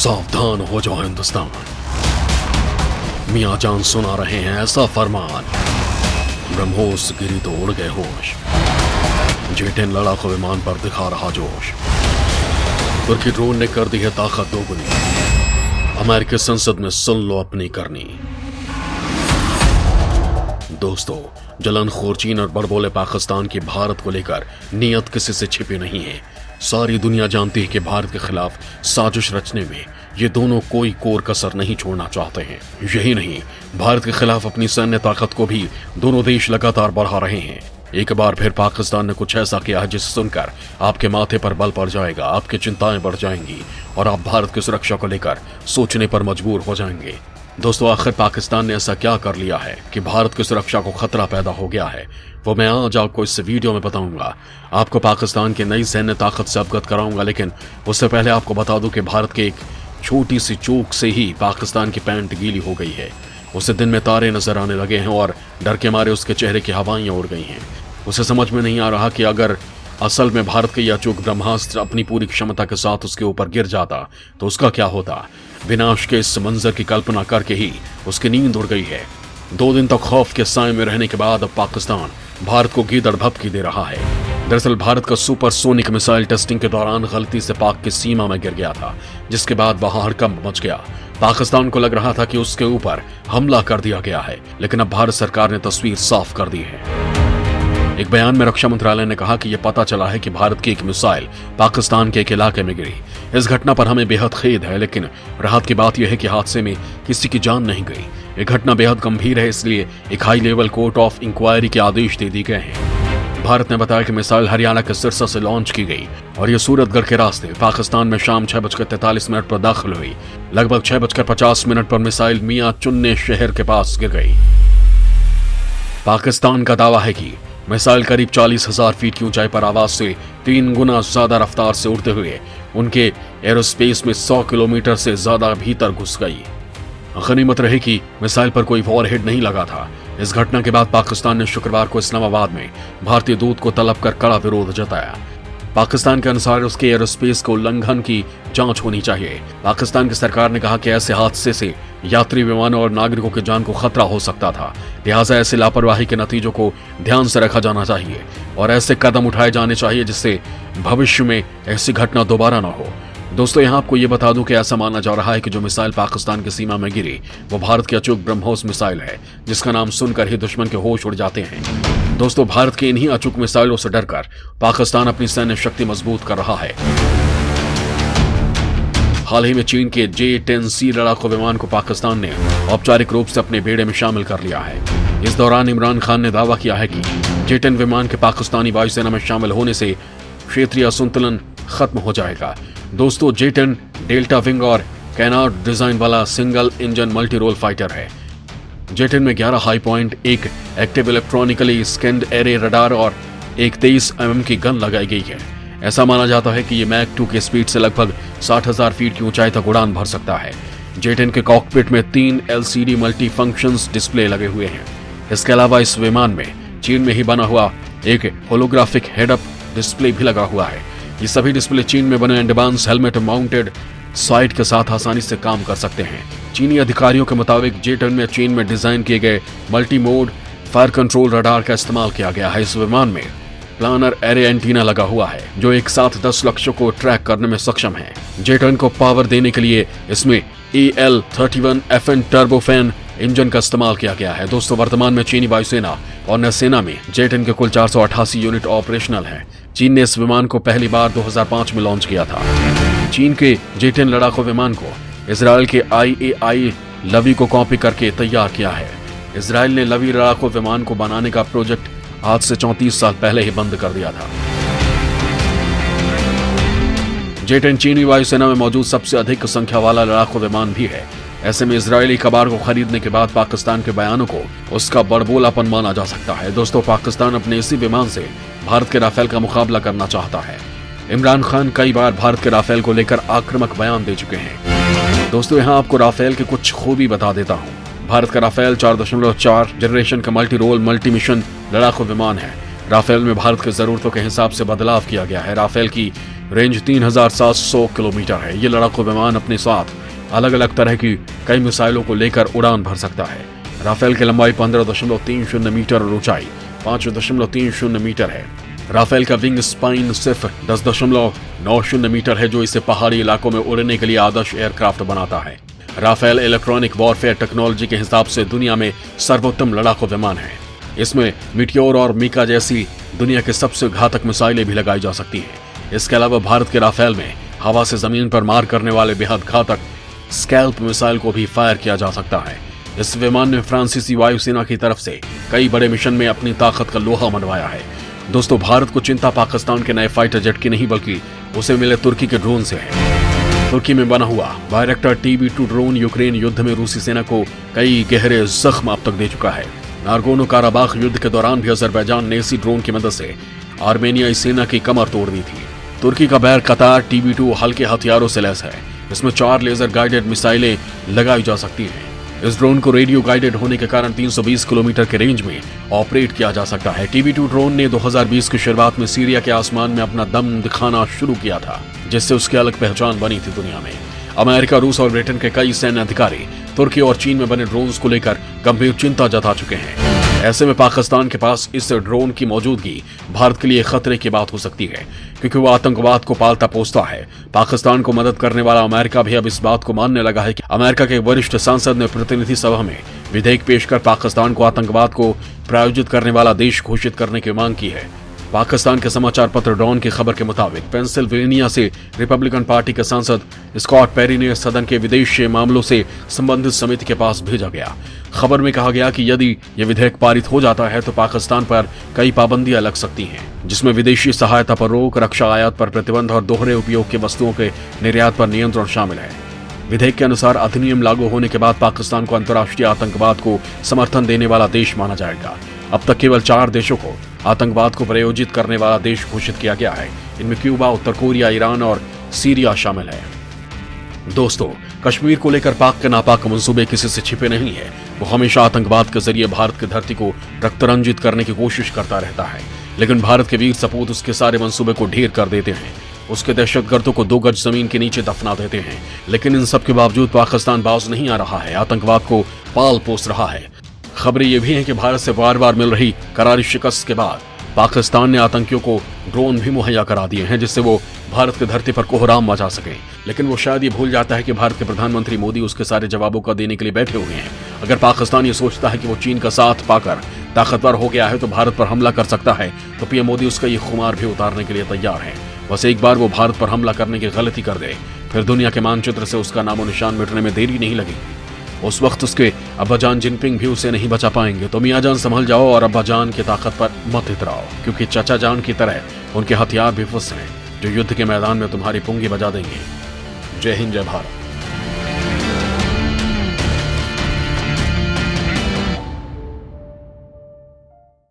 सावधान हो जाओ हिंदुस्तान, मियाँ जान सुना रहे हैं ऐसा फरमान। ब्रह्मोस गिरी तो उड़ गए होश, J-10 लड़ाकू विमान पर दिखा रहा जोश। तुर्की ड्रोन ने कर दी है ताकत दोगुनी, अमेरिकी संसद में सुन लो अपनी करनी। दोस्तों, जलनखोर चीन और बड़बोले पाकिस्तान की भारत को लेकर नीयत किसी से छिपी नहीं है। सारी दुनिया जानती है कि भारत के खिलाफ साजिश रचने में ये दोनों कोई कोर कसर नहीं छोड़ना चाहते हैं। यही नहीं, भारत के खिलाफ अपनी सैन्य ताकत को भी दोनों देश लगातार बढ़ा रहे हैं। एक बार फिर पाकिस्तान ने कुछ ऐसा किया है जिसे सुनकर आपके माथे पर बल पड़ जाएगा, आपकी चिंताएं बढ़ जाएंगी और आप भारत की सुरक्षा को लेकर सोचने पर मजबूर हो जाएंगे। दोस्तों, आखिर पाकिस्तान ने ऐसा क्या कर लिया है कि भारत की सुरक्षा को खतरा पैदा हो गया है, वो मैं आज आपको इस वीडियो में बताऊंगा। आपको पाकिस्तान की नई सैन्य ताकत से अवगत कराऊंगा, लेकिन उससे पहले आपको बता दूं कि भारत के एक छोटी सी चूक से ही पाकिस्तान की पैंट गीली हो गई है। उसे दिन में तारे नजर आने लगे हैं और डर के मारे उसके चेहरे की हवाएं उड़ गई हैं। उसे समझ में नहीं आ रहा कि अगर असल में भारत के यह अचूक ब्रह्मास्त्र अपनी पूरी क्षमता के साथ उसके ऊपर गिर जाता तो उसका क्या होता। विनाश के इस मंजर की कल्पना करके ही उसकी नींद उड़ गई है। 2 दिन तक खौफ के साए में रहने के बाद अब पाकिस्तान भारत को गीदड़ भभकी दे रहा है। दरअसल भारत का सुपरसोनिक मिसाइल टेस्टिंग के दौरान गलती से पाक की सीमा में गिर गया था, जिसके बाद वहां हड़कंप मच गया। पाकिस्तान को लग रहा था कि उसके ऊपर हमला कर दिया गया है, लेकिन अब भारत सरकार ने तस्वीर साफ कर दी है। एक बयान में रक्षा मंत्रालय ने कहा कि यह पता चला है कि भारत की एक मिसाइल पाकिस्तान के एक इलाके में गिरी। इस घटना पर हमें बेहद खेद है, लेकिन राहत की बात यह है कि हादसे में किसी की जान नहीं गई। यह घटना बेहद गंभीर है, इसलिए एक high level court of inquiry के आदेश दे दिए गए हैं। भारत ने बताया कि मिसाइल हरियाणा के सिरसा से लॉन्च की गई और यह सूरतगढ़ के रास्ते पाकिस्तान में शाम 6:43 पर दाखिल हुई। लगभग 6:50 पर मिसाइल मियां चुन्ने शहर के पास गिर गई। पाकिस्तान का दावा है कि मिसाइल करीब 40,000 फीट की ऊंचाई पर आवाज से 3 गुना ज्यादा रफ्तार से उड़ते हुए उनके एरोस्पेस में 100 किलोमीटर से ज्यादा भीतर घुस गई। गनीमत रही कि मिसाइल पर कोई वॉरहेड नहीं लगा था। इस घटना के बाद पाकिस्तान ने शुक्रवार को इस्लामाबाद में भारतीय दूत को तलब कर कड़ा विरोध जताया। पाकिस्तान के अनुसार उसके एरोस्पेस को उल्लंघन की जांच होनी चाहिए। पाकिस्तान की सरकार ने कहा कि ऐसे हादसे से यात्री विमानों और नागरिकों की जान को खतरा हो सकता था, लिहाजा ऐसे लापरवाही के नतीजों को ध्यान से रखा जाना चाहिए और ऐसे कदम उठाए जाने चाहिए जिससे भविष्य में ऐसी घटना दोबारा न हो। दोस्तों, यहाँ आपको ये बता दूं कि ऐसा माना जा रहा है कि जो मिसाइल पाकिस्तान की सीमा में गिरी वो भारत की अचूक ब्रह्मोस मिसाइल है, जिसका नाम सुनकर ही दुश्मन के होश उड़ जाते हैं। दोस्तों, भारत के इन्हीं अचूक मिसाइलों से डरकर पाकिस्तान अपनी सैन्य शक्ति मजबूत कर रहा है। हाल ही में चीन के J-10C लड़ाकू विमान को पाकिस्तान ने औपचारिक रूप से अपने बेड़े में शामिल कर लिया है। इस दौरान इमरान खान ने दावा किया है कि J-10 विमान के पाकिस्तानी वायुसेना में शामिल होने से क्षेत्रीय असंतुलन खत्म हो जाएगा। दोस्तों, J-10 डेल्टा विंग और कैनार्ड डिजाइन वाला single engine multi role fighter है। J-10 में 11 हाई पॉइंट, एक active electronically scanned array radar और एक 23 mm की गन लगाई गई है। ऐसा माना जाता है कि ये मैक 2 की स्पीड से लगभग 60,000 फीट की ऊंचाई तक उड़ान भर सकता है। J-10 के कॉकपिट में 3 LCD मल्टी फंक्शंस डिस्प्ले लगे हुए हैं। इसके अलावा इस विमान में चीन में ही बना हुआ एक होलोग्राफिक हेड अप डिस्प्ले भी लगा हुआ है। ये सभी डिस्प्ले चीन में बने एडवांस हेलमेट माउंटेड साइट के साथ आसानी से काम कर सकते हैं। चीनी अधिकारियों के मुताबिक J-10 में चीन में डिजाइन किए गए multi mode fire control radar का इस्तेमाल किया गया है। इस विमान में प्लानर एरे एंटीना लगा हुआ है जो एक साथ 10 लक्ष्यों को ट्रैक करने में सक्षम है। J-10 को पावर देने के लिए इसमें AL-31FN टर्बोफैन इंजन का इस्तेमाल किया गया है। दोस्तों, वर्तमान में चीनी वायुसेना और नौसेना में J-10 के कुल 488 यूनिट ऑपरेशनल हैं। चीन ने इस विमान को पहली बार 2005 में लॉन्च किया था। चीन के J-10 लड़ाकू विमान को इजराइल के IAI लवी को कॉपी करके तैयार किया है। इजराइल ने लवी लड़ाकू विमान को बनाने का प्रोजेक्ट आज से 34 साल पहले ही बंद कर दिया था। J-10 चीनी वायुसेना में मौजूद सबसे अधिक संख्या वाला लड़ाकू विमान भी है। ऐसे में इजरायली कबाड़ को खरीदने के बाद पाकिस्तान के बयानों को उसका बड़बोलापन माना जा सकता है। दोस्तों, पाकिस्तान अपने इसी विमान से भारत के राफेल का मुकाबला करना चाहता है। इमरान खान कई बार भारत के राफेल को लेकर आक्रामक बयान दे चुके हैं। दोस्तों, यहाँ आपको राफेल की कुछ खूबी बता देता हूँ। भारत का राफेल 4.4 जनरेशन का मल्टी रोल मल्टी मिशन लड़ाकू विमान है। राफेल में भारत की जरूरतों के हिसाब से बदलाव किया गया है। राफेल की रेंज 3700 किलोमीटर है। ये लड़ाकू विमान अपने साथ अलग अलग तरह की कई मिसाइलों को लेकर उड़ान भर सकता है। राफेल की लंबाई 15.30 मीटर और ऊंचाई 5.30 मीटर है। राफेल का विंग स्पाइन सिर्फ 10.90 मीटर है, जो इसे पहाड़ी इलाकों में उड़ने के लिए आदर्श एयरक्राफ्ट बनाता है। राफेल इलेक्ट्रॉनिक वॉरफेयर टेक्नोलॉजी के हिसाब से दुनिया में सर्वोत्तम लड़ाकू विमान है। इसमें मिटियोर और मीका जैसी दुनिया के सबसे घातक मिसाइलें भी लगाई जा सकती हैं। इसके अलावा भारत के राफेल में हवा से जमीन पर मार करने वाले बेहद घातक स्कैल्प मिसाइल को भी फायर किया जा सकता है। इस विमान ने फ्रांसीसी वायुसेना की तरफ से कई बड़े मिशन में अपनी ताकत का लोहा मनवाया है। दोस्तों, भारत को चिंता पाकिस्तान के नए फाइटर जेट की नहीं, बल्कि उसे मिले तुर्की के ड्रोन से है। तुर्की में बना हुआ बायरक्टर TB2 ड्रोन यूक्रेन युद्ध में रूसी सेना को कई गहरे जख्म अब तक दे चुका है। नारगोनो काराबाख युद्ध के दौरान भी अजरबैजान ने इसी ड्रोन की मदद से आर्मेनियाई सेना की कमर तोड़ दी थी। तुर्की का बैर कतार TB2 हल्के हथियारों से लैस है। इसमें 4 लेजर गाइडेड मिसाइलें लगाई जा सकती हैं। इस ड्रोन को रेडियो गाइडेड होने के कारण 320 किलोमीटर के रेंज में ऑपरेट किया जा सकता है। TB2 ड्रोन ने 2020 की शुरुआत में सीरिया के आसमान में अपना दम दिखाना शुरू किया था, जिससे उसकी अलग पहचान बनी थी दुनिया में। अमेरिका, रूस और ब्रिटेन के कई सैन्य अधिकारी तुर्की और चीन में बने ड्रोन्स को लेकर गंभीर चिंता जता चुके हैं। ऐसे में पाकिस्तान के पास इस ड्रोन की मौजूदगी भारत के लिए खतरे की बात हो सकती है, क्योंकि वो आतंकवाद को पालता पोसता है। पाकिस्तान को मदद करने वाला अमेरिका भी अब इस बात को मानने लगा है कि अमेरिका के वरिष्ठ सांसद ने प्रतिनिधि सभा में विधेयक पेश कर पाकिस्तान को आतंकवाद को प्रायोजित करने वाला देश घोषित करने की मांग की है। पाकिस्तान के समाचार पत्र डॉन की खबर के मुताबिक पेंसिल्वेनिया से रिपब्लिकन पार्टी के सांसद स्कॉट पेरी ने सदन के विदेशी मामलों से संबंधित समिति के पास भेजा गया। खबर में कहा गया कि यदि यह विधेयक पारित हो जाता है तो पाकिस्तान पर कई पाबंदियां लग सकती हैं, जिसमें विदेशी सहायता पर रोक, रक्षा आयात पर प्रतिबंध और दोहरे उपयोग के वस्तुओं के निर्यात पर नियंत्रण शामिल है। विधेयक के अनुसार अधिनियम लागू होने के बाद पाकिस्तान को अंतर्राष्ट्रीय आतंकवाद को समर्थन देने वाला देश माना जाएगा। अब तक केवल 4 देशों को आतंकवाद को प्रायोजित करने वाला देश घोषित किया गया है। इनमें क्यूबा, उत्तर कोरिया, ईरान और सीरिया शामिल है। दोस्तों, कश्मीर को लेकर पाक के नापाक मंसूबे किसी से छिपे नहीं है। वो हमेशा आतंकवाद के जरिए भारत की धरती को रक्तरंजित करने की कोशिश करता रहता है, लेकिन भारत के वीर सपूत उसके सारे मंसूबे को ढेर कर देते हैं। उसके दहशतगर्दों को 2 गज जमीन के नीचे दफना देते हैं। लेकिन इन सब के बावजूद पाकिस्तान बाज नहीं आ रहा है, आतंकवाद को पाल पोस रहा है। खबरें ये भी हैं कि भारत से बार बार मिल रही करारी शिकस्त के बाद पाकिस्तान ने आतंकियों को ड्रोन भी मुहैया करा दिए हैं, जिससे वो भारत की धरती पर कोहराम मचा सके। लेकिन वो शायद ये भूल जाता है कि भारत के प्रधानमंत्री मोदी उसके सारे जवाबों का देने के लिए बैठे हुए हैं। अगर पाकिस्तान ये सोचता है कि वो चीन का साथ पाकर ताकतवर हो गया है तो भारत पर हमला कर सकता है, तो पीएम मोदी उसका ये खुमार भी उतारने के लिए तैयार है। बस एक बार वो भारत पर हमला करने की गलती कर दे, फिर दुनिया के मानचित्र से उसका नामो निशान मिटने में देरी नहीं लगेगी। उस वक्त उसके अब्बाजान जिनपिंग भी उसे नहीं बचा पाएंगे। तो मियाँ जान संभल जाओ और अब्बाजान की ताकत पर मत इतराओ, क्योंकि चाचा जान की तरह उनके हथियार भी फुस हैं जो युद्ध के मैदान में तुम्हारी पुंगी बजा देंगे। जय हिंद, जय भारत।